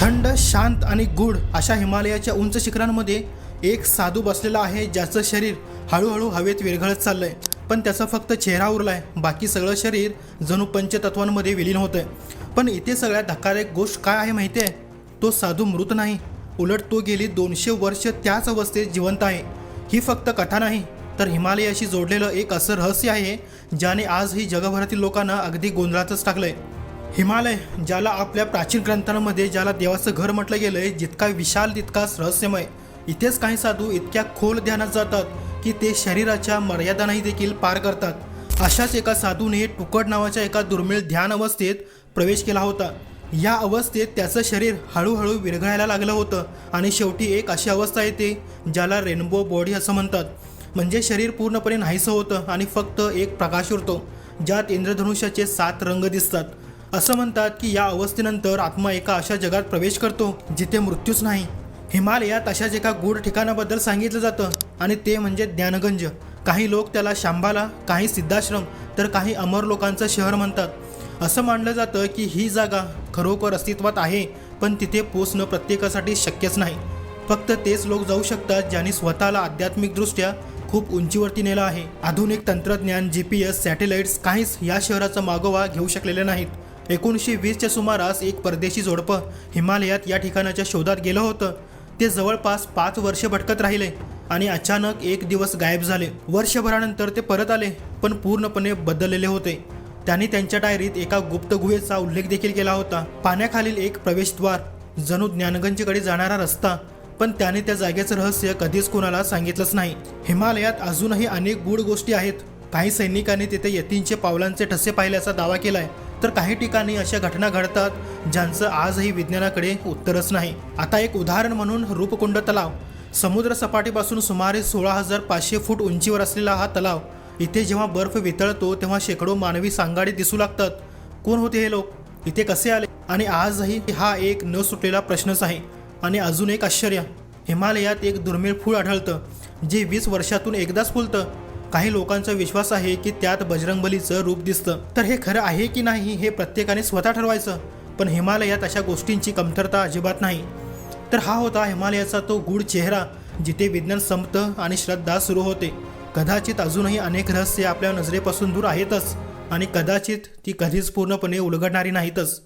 थंड, शांत आणि गूढ अशा हिमालयाच्या उंच शिखरांमध्ये एक साधू बसलेला आहे, ज्याचं शरीर हळूहळू हवेत विरघळत चाललंय. पण त्याचा फक्त चेहरा उरलाय, बाकी सगळं शरीर जणू पंचतत्वांमध्ये विलीन होतंय. पण इथे सगळ्यात धक्कादायक गोष्ट काय आहे माहिती आहे? तो साधू मृत नाही, उलट तो गेली 200 वर्ष त्याच अवस्थेत जिवंत आहे. ही फक्त कथा नाही, तर हिमालयाशी जोडलेलं एक असं रहस्य आहे ज्याने आजही जगभरातील लोकांना अगदी गोंधळातच टाकलंय. हिमालय, ज्याला आपल्या प्राचीन ग्रंथांमध्ये ज्याला देवाचं घर म्हटलं गेलंय, जितका विशाल तितकाच रहस्यमय. इथेच काही साधू इतक्या खोल ध्यानात जातात की ते शरीराच्या मर्यादांनाही देखील पार करतात. अशाच एका साधूने टुकड नावाच्या एका दुर्मिळ ध्यान अवस्थेत प्रवेश केला होता. या अवस्थेत त्याचं शरीर हळूहळू विरघळायला लागलं होतं आणि शेवटी एक अशी अवस्था येते ज्याला रेनबो बॉडी असं म्हणतात. म्हणजे शरीर पूर्णपणे नाहीसं होतं आणि फक्त एक प्रकाश उरतो, ज्यात इंद्रधनुष्याचे 7 रंग दिसतात. असं म्हणतात की या अवस्थेनंतर आत्मा एका अशा जगात प्रवेश करतो जिथे मृत्यूच नाही. हिमालयात अशाच एका गूढ ठिकाणाबद्दल सांगितलं जातं आणि ते म्हणजे ज्ञानगंज. काही लोक त्याला शांबाला, काही सिद्धाश्रम, तर काही अमर लोकांचं शहर म्हणतात. असं मानलं जातं की ही जागा खरोखर अस्तित्वात आहे, पण तिथे पोचणं प्रत्येकासाठी शक्यच नाही. फक्त तेच लोक जाऊ शकतात ज्यांनी स्वतःला आध्यात्मिकदृष्ट्या खूप उंचीवरती नेलं आहे. आधुनिक तंत्रज्ञान, GPS, सॅटेलाइट्स काहीच या शहराचा मागोवा घेऊ शकलेले नाहीत. 1920च्या सुमारास एक परदेशी जोडपं हिमालयात या ठिकाणाच्या शोधात गेलं होतं. ते जवळपास 5 वर्ष भटकत राहिले आणि अचानक एक दिवस गायब झाले. वर्षभरानंतर ते परत आले, पण पूर्णपणे बदललेले होते. त्यांनी त्यांच्या डायरीत एका गुप्त गुहेचा उल्लेख देखील केला होता. पाण्याखालील एक प्रवेशद्वार, जणू ज्ञानगंजकडे जाणारा रस्ता. पण त्याने त्या जागेचं रहस्य कधीच कोणाला सांगितलंच नाही. हिमालयात अजूनही अनेक गूढ गोष्टी आहेत. काही सैनिकांनी तिथे यतींचे पावलांचे ठसे पाहिल्याचा दावा केलाय, तर काही ठिकाणी अशा घटना घडतात ज्यांचं आजही विज्ञानाकडे उत्तरच नाही. आता एक उदाहरण म्हणून रूपकुंड तलाव. समुद्र सपाटीपासून सुमारे 16,500 फूट उंचीवर असलेला हा तलाव. इथे जेव्हा बर्फ वितळतो तेव्हा शेकडो मानवी सांगाडे दिसू लागतात. कोण होते हे लोक? इथे कसे आले? आणि आजही हा एक न सुटलेला प्रश्नच आहे. आणि अजून एक आश्चर्य, हिमालयात एक दुर्मिळ फूल आढळतं जे 20 वर्षातून एकदाच फुलतं. काही लोकांचा विश्वास आहे की त्यात बजरंगबलीचं रूप दिसतं. तर हे खरं आहे की नाही हे प्रत्येकाने स्वतः ठरवायचं. पण हिमालयात अशा गोष्टींची कमतरता अजिबात नाही. तर हा होता हिमालयाचा तो गूढ चेहरा, जिथे विज्ञान संपतं आणि श्रद्धा सुरू होते. कदाचित अजूनही अनेक रहस्य आपल्या नजरेपासून दूर आहेतच आणि कदाचित ती कधीच पूर्णपणे उलगडणारी नाहीतच.